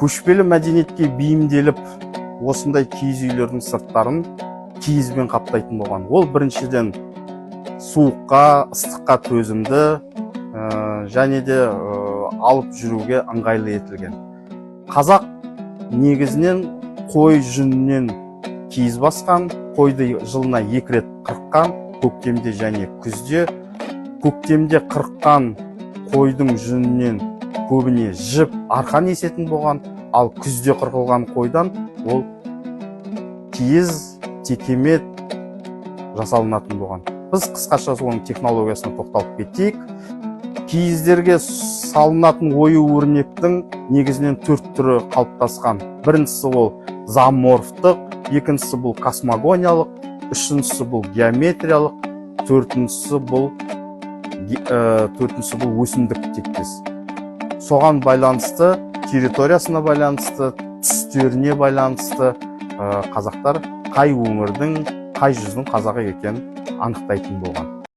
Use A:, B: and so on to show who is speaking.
A: Көшпелі мәдениетке бейімделіп, осындай киіз үйлердің сырттарын киізбен қаптайтын болған. Ол біріншіден суыққа, ыстыққа төзімді, және де алып жүруге ыңғайлы етілген. Қазақ негізінен қой жүнінен киіз басқан, қойды жылына 2 рет қырыққан, көктемде және күзде. Көктемде қырыққан қойдың жүнінен көбіне жіп, арқан есетін болған, ал күзде қырқылған қойдан ол киіз, текемет жасалынатын болған. Біз қысқаша соның технологиясына тоқталып кетейік. Киіздерге салынатын ою-өрнектің негізінен 4 түрі қалыптасқан. Біріншісі ол зооморфтық, екіншісі бұл космогониялық, үшіншісі бұл геометриялық, төртіншісі бұл өсімдік тектес. Соған байланысты, территориясына байланысты, түстеріне байланысты қазақтар қай өңірдің, қай жүздің қазағы екенін анықтайтын болған.